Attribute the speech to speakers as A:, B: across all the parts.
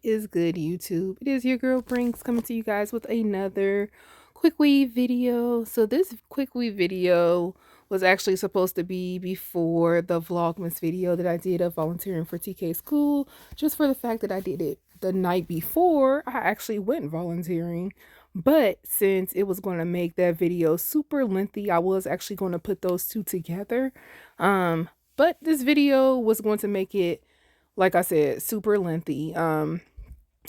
A: is good, YouTube? It is your girl Brinks coming to you guys with another quick weave video. So this quick weave video was actually supposed to be before the Vlogmas video that I did of volunteering for TK School. Just for the fact that I did it the night before I actually went volunteering. But since it was going to make that video super lengthy, I was actually going to put those two together. But this video was going to make it, like I said, super lengthy.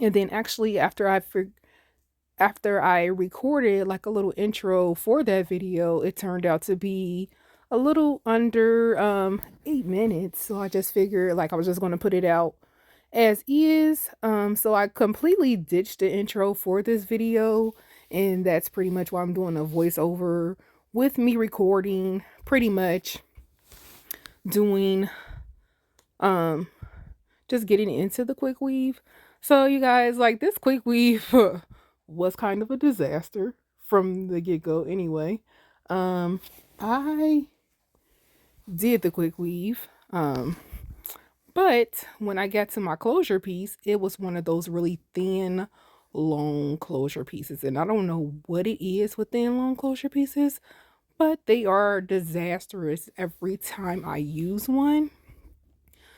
A: And then actually after I recorded like a little intro for that video, it turned out to be a little under 8 minutes. So I just figured like I was just going to put it out as is. So I completely ditched the intro for this video, and that's pretty much why I'm doing a voiceover with me recording, pretty much doing just getting into the quick weave. So you guys, like, this quick weave was kind of a disaster from the get-go anyway. I did the quick weave, but when I got to my closure piece, it was one of those really thin, long closure pieces. And I don't know what it is with thin, long closure pieces, but they are disastrous every time I use one.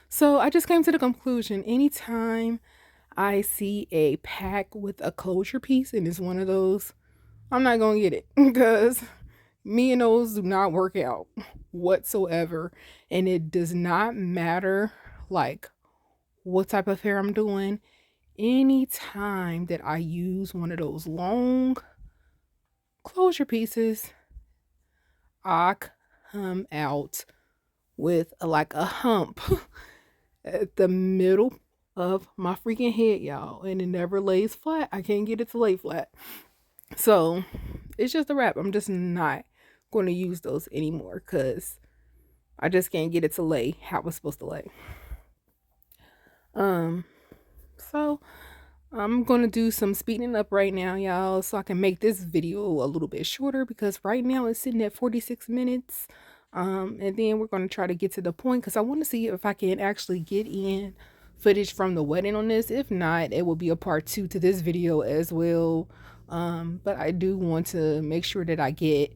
A: So I just came to the conclusion, anytime I see a pack with a closure piece and it's one of those, I'm not going to get it, because me and those do not work out whatsoever. And it does not matter like what type of hair I'm doing. Anytime that I use one of those long closure pieces, I come out with like a hump at the middle of my freaking head, y'all, and it never lays flat. I can't get it to lay flat. So it's just a wrap. I'm just not going to use those anymore because I just can't get it to lay how it's supposed to lay. So I'm going to do some speeding up right now, y'all, so I can make this video a little bit shorter, because right now it's sitting at 46 minutes. And then we're going to try to get to the point, because I want to see if I can actually get in footage from the wedding on this. If not, it will be a part 2 to this video as well. But I do want to make sure that I get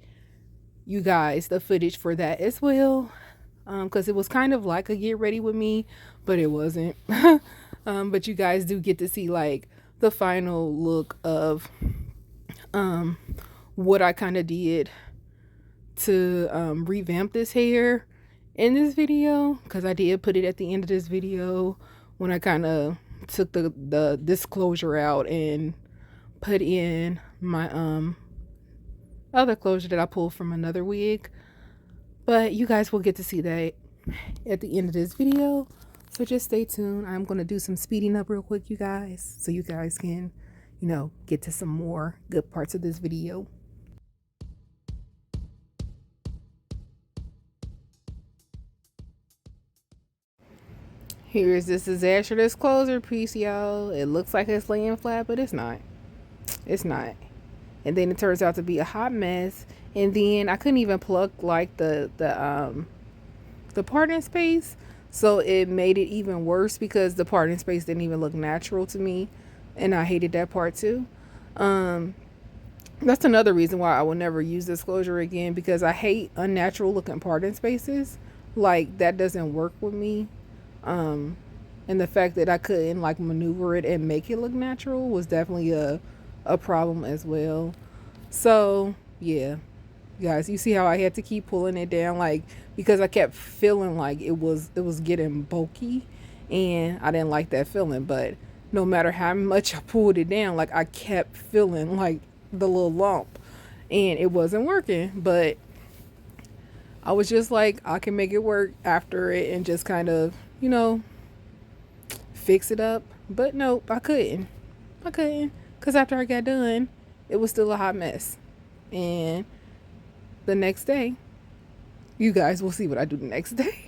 A: you guys the footage for that as well, because it was kind of like a get ready with me, but it wasn't. But you guys do get to see like the final look of what I kind of did to revamp this hair in this video, because I did put it at the end of this video when I kind of took the disclosure out and put in my other closure that I pulled from another wig. But you guys will get to see that at the end of this video, so just stay tuned. I'm going to do some speeding up real quick, you guys, so you guys can, you know, get to some more good parts of this video. Here's this disastrous closure piece, y'all. It looks like it's laying flat, but it's not. It's not. And then it turns out to be a hot mess. And then I couldn't even plug like the parting space, so it made it even worse because the parting space didn't even look natural to me, and I hated that part too. That's another reason why I will never use this closure again, because I hate unnatural looking parting spaces. Like, that doesn't work with me. And the fact that I couldn't like maneuver it and make it look natural was definitely a problem as well. So yeah, guys, you see how I had to keep pulling it down, like, because I kept feeling like it was getting bulky, and I didn't like that feeling. But no matter how much I pulled it down, like, I kept feeling like the little lump, and it wasn't working. But I was just like, I can make it work after it and just kind of, you know, fix it up. But nope, I couldn't, because after I got done, it was still a hot mess. And the next day, you guys will see what I do the next day.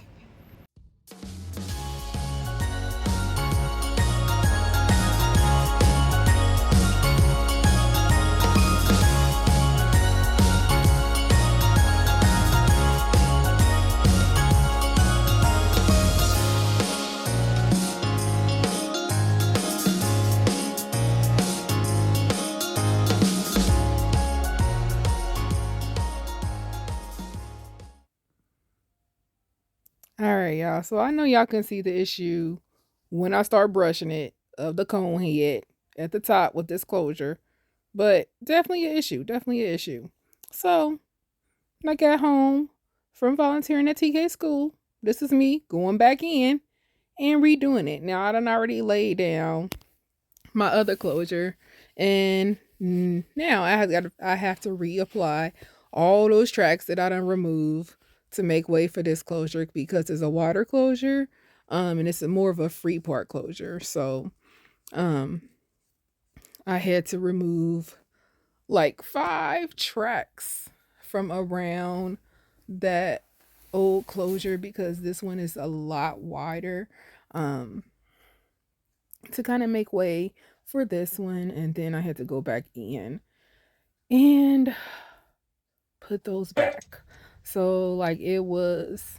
A: All right, y'all. So I know y'all can see the issue when I start brushing it of the cone head at the top with this closure, but definitely an issue. Definitely an issue. So when I got home from volunteering at TK school, this is me going back in and redoing it. Now I done already laid down my other closure, and now I have to reapply all those tracks that I done removed to make way for this closure because it's a water closure, and it's more of a free part closure. So um, I had to remove like 5 tracks from around that old closure because this one is a lot wider. Um, to kind of make way for this one, and then I had to go back in and put those back. So like it was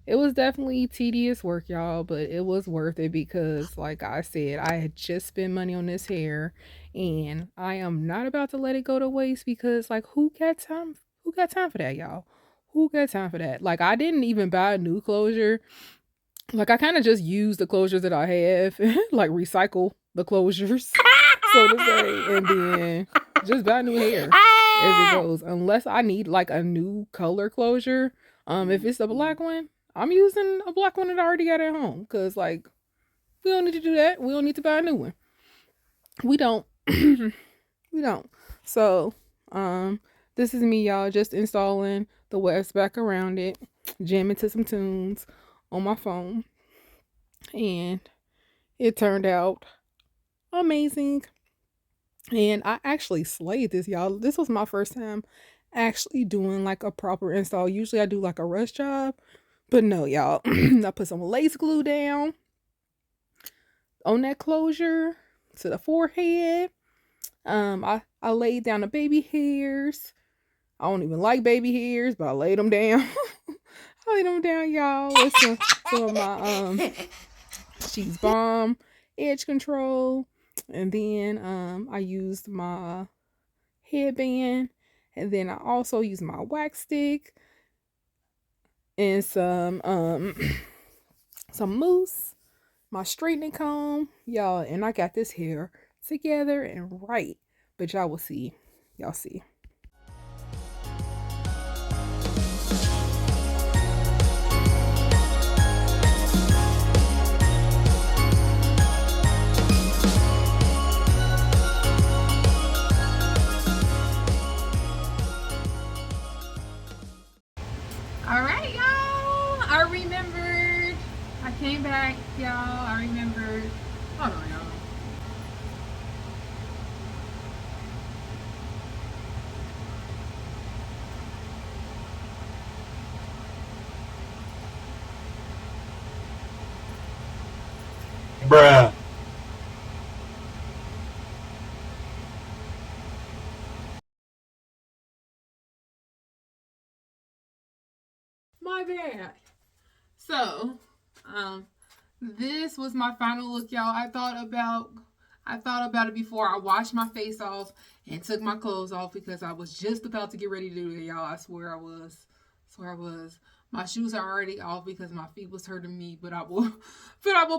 A: definitely tedious work, y'all, but it was worth it because like I said, I had just spent money on this hair and I am not about to let it go to waste because like who got time for that, y'all? Who got time for that? Like I didn't even buy a new closure. Like I kind of just use the closures that I have, like recycle the closures, so to say, and then just buy new hair as it goes. Unless I need like a new color closure, if it's a black one, I'm using a black one that I already got at home. Cause like we don't need to do that. We don't need to buy a new one. We don't. We don't. So, this is me, y'all, just installing the webs back around it, jamming to some tunes on my phone, and it turned out amazing. And I actually slayed this, y'all. This was my first time actually doing like a proper install. Usually I do like a rush job, but no, y'all. I put some lace glue down on that closure to the forehead. I laid down the baby hairs. I don't even like baby hairs, but I laid them down. I laid them down, y'all, with some of my She's Bomb edge control, and then I used my headband, and then I also used my wax stick and some mousse, my straightening comb, y'all, and I got this hair together and right, but y'all will see. Y'all see. All right, y'all. I remembered. I came back, y'all. I remembered. Hold on, y'all.
B: Bruh.
A: My bad. So, um, this was my final look, y'all. I thought about it before I washed my face off and took my clothes off because I was just about to get ready to do it, y'all. I swear I was. My shoes are already off because my feet was hurting me, but I will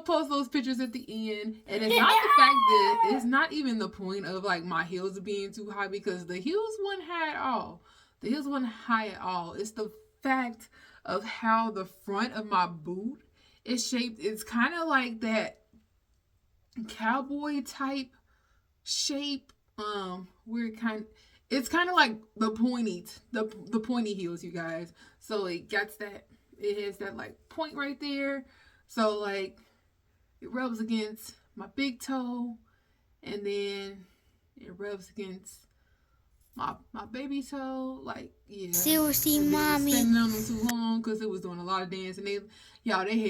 A: post those pictures at the end. And it's not the fact that it's not even the point of like my heels being too high because the heels weren't high at all. The heels weren't high at all. It's the fact of how the front of my boot is shaped. It's kind of like that cowboy type shape. Where it's kind of like the pointy heels, you guys. So it gets that, it has that like point right there. So like it rubs against my big toe, and then it rubs against my baby toe, like yeah.
C: Seriously, mommy.
A: Standing on them too long because it was doing a lot of dancing. They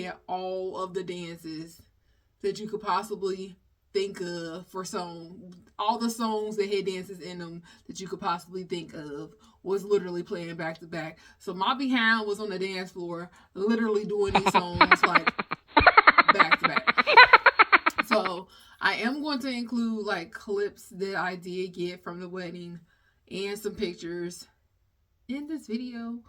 A: had all of the dances that you could possibly think of for all the songs that had dances in them that you could possibly think of was literally playing back to back. So my behind was on the dance floor, literally doing these songs like back to back. So I am going to include like clips that I did get from the wedding and some pictures in this video.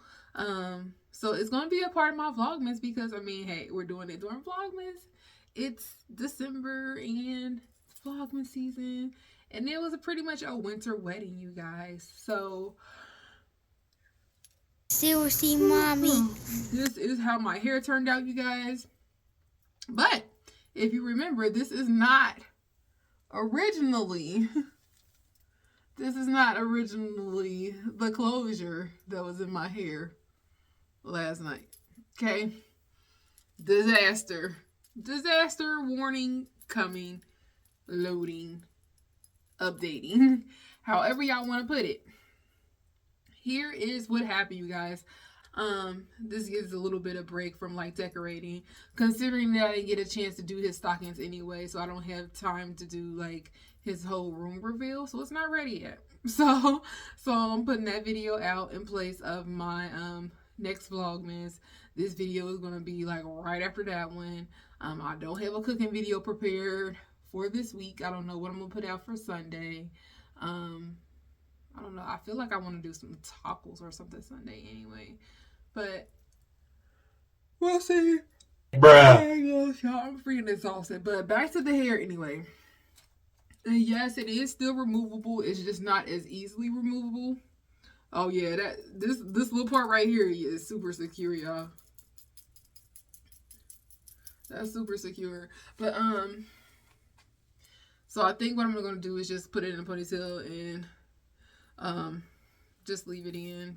B: So it's going to be a part of my Vlogmas because, I mean, hey, we're doing it during Vlogmas. It's December and it's Vlogmas season. And it was pretty much a winter wedding, you guys. So
C: Seriously, mommy.
B: this is how my hair turned out, you guys. But if you remember, this is not originally the closure that was in my hair last night. Okay? Disaster warning coming, loading, updating, however y'all want to put it. Here is what happened, you guys. This gives a little bit of break from like decorating, considering that I didn't get a chance to do his stockings anyway, so I don't have time to do like his whole room reveal, so it's not ready yet. So I'm putting that video out in place of my next Vlogmas. This video is gonna be like right after that one. I don't have a cooking video prepared for this week. I don't know what I'm gonna put out for Sunday. I don't know. I feel like I want to do some tacos or something Sunday anyway. But we'll see. Bruh. I'm freaking exhausted. But back to the hair anyway. And yes, it is still removable. It's just not as easily removable. Oh yeah, this little part right here is super secure, y'all. That's super secure. But so I think what I'm gonna do is just put it in a ponytail and just leave it in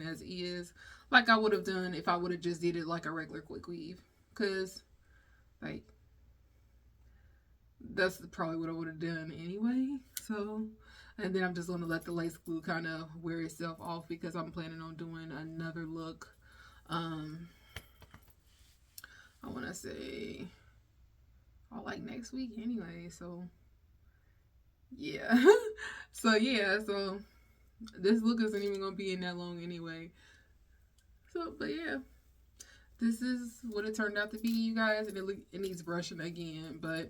B: as is, like I would have done if I would have just did it like a regular quick weave, because like that's probably what I would have done anyway. So, and then I'm just going to let the lace glue kind of wear itself off because I'm planning on doing another look. I want to say like next week anyway. So yeah. So this look isn't even gonna be in that long anyway. So, but yeah, this is what it turned out to be, you guys, and it needs brushing again, but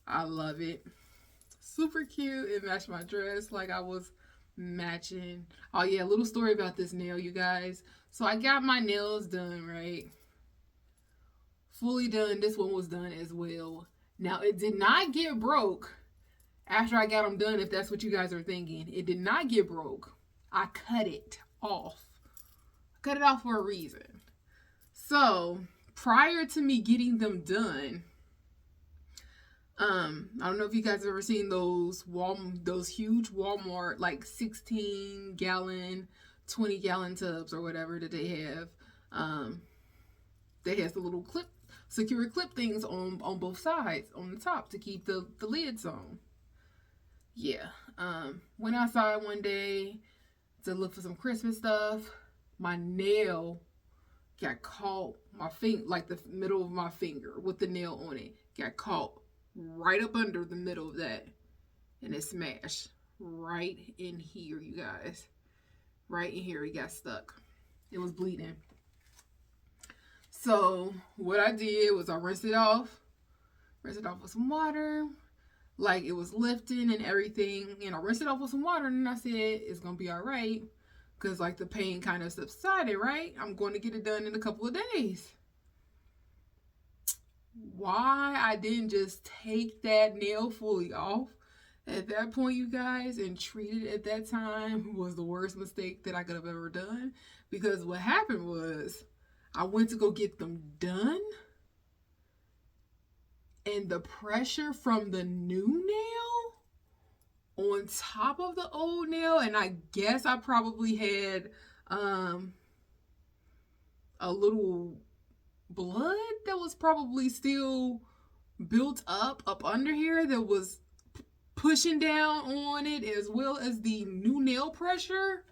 B: I love it. Super cute. It matched my dress like I was matching. Oh yeah, a little story about this nail, you guys. So I got my nails done, right? Fully done. This one was done as well. Now it did not get broke after I got them done, if that's what you guys are thinking. It did not get broke. I cut it off. Cut it off for a reason. So prior to me getting them done, I don't know if you guys have ever seen those huge Walmart like 16-gallon, 20-gallon tubs or whatever that they have. They have the little secure clip things on both sides on the top to keep the lids on. Yeah. Went outside one day to look for some Christmas stuff. My nail got caught, like the middle of my finger with the nail on it, got caught right up under the middle of that, and it smashed right in here, you guys. Right in here, it got stuck. It was bleeding. So what I did was I rinsed it off with some water, like it was lifting and everything, and I rinsed it off with some water, and I said it's gonna be all right, because like the pain kind of subsided, right? I'm going to get it done in a couple of days. Why I didn't just take that nail fully off at that point, you guys, and treat it at that time was the worst mistake that I could have ever done. Because what happened was I went to go get them done, and the pressure from the new nail on top of the old nail, and I guess I probably had a little blood that was probably still built up under here that was pushing down on it, as well as the new nail pressure.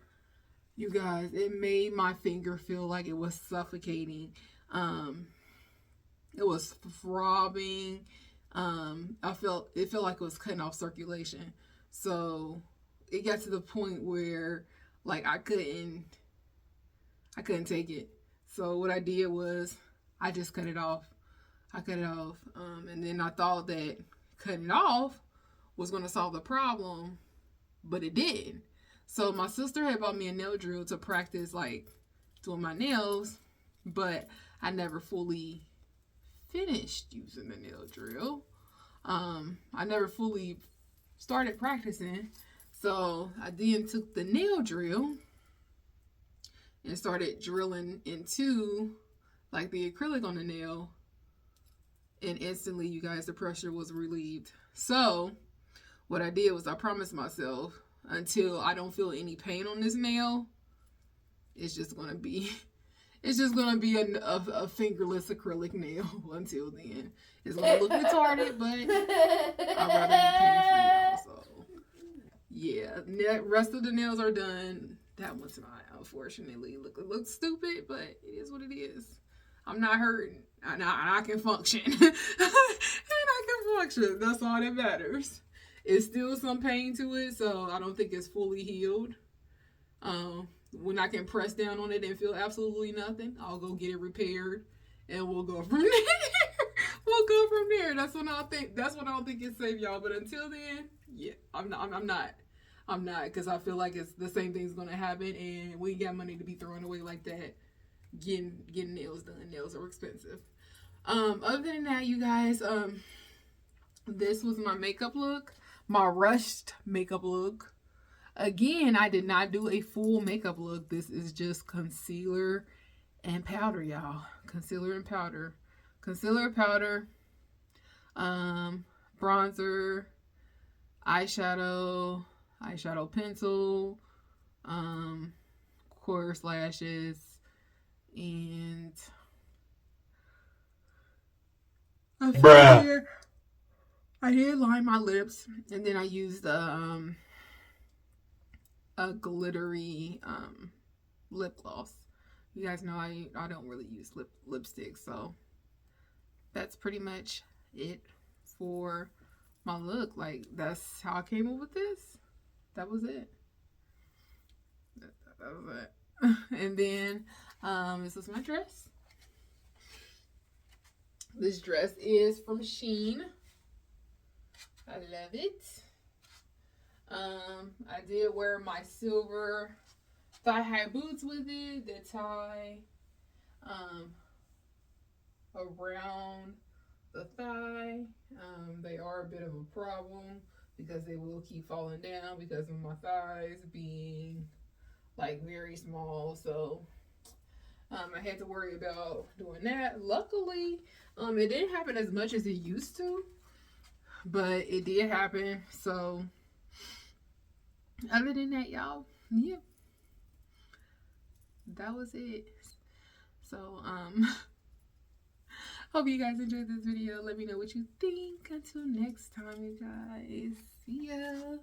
B: You guys, it made my finger feel like it was suffocating. It was throbbing. It felt like it was cutting off circulation. So it got to the point where like I couldn't take it. So what I did was I just cut it off. And then I thought that cutting it off was going to solve the problem, but it didn't. So my sister had bought me a nail drill to practice, like doing my nails, but I never fully finished using the nail drill. I never fully started practicing. So I then took the nail drill and started drilling into like the acrylic on the nail. And instantly, you guys, the pressure was relieved. So what I did was I promised myself until I don't feel any pain on this nail, it's just gonna be a fingerless acrylic nail until then. It's gonna look retarded, but I'd rather be pain free, y'all. So yeah, rest of the nails are done. That one's not, unfortunately. It looks stupid, but it is what it is. I'm not hurting, and I can function, and I can function. That's all that matters. It's still some pain to it, so I don't think it's fully healed. When I can press down on it and feel absolutely nothing, I'll go get it repaired, and we'll go from there. We'll go from there. That's when I think it's safe, y'all. But until then, yeah, I'm not, because I feel like it's the same thing's gonna happen, and we ain't got money to be throwing away like that. Getting nails done. Nails are expensive. Other than that, you guys, this was my makeup look, my rushed makeup look. Again, I did not do a full makeup look. This is just concealer and powder, y'all. Concealer and powder. Concealer, powder, bronzer, eyeshadow pencil, of course, lashes, and I did line my lips, and then I used a glittery lip gloss. You guys know I don't really use lipstick, so that's pretty much it for my look. Like, that's how I came up with this. That was it. That was it. And then this is my dress. This dress is from Shein. I love it. I did wear my silver thigh-high boots with it that tie around the thigh. They are a bit of a problem because they will keep falling down because of my thighs being like very small. So I had to worry about doing that. Luckily, it didn't happen as much as it used to, but it did happen. So other than that, y'all, yeah, that was it. So hope you guys enjoyed this video. Let me know what you think. Until next time, you guys. See ya.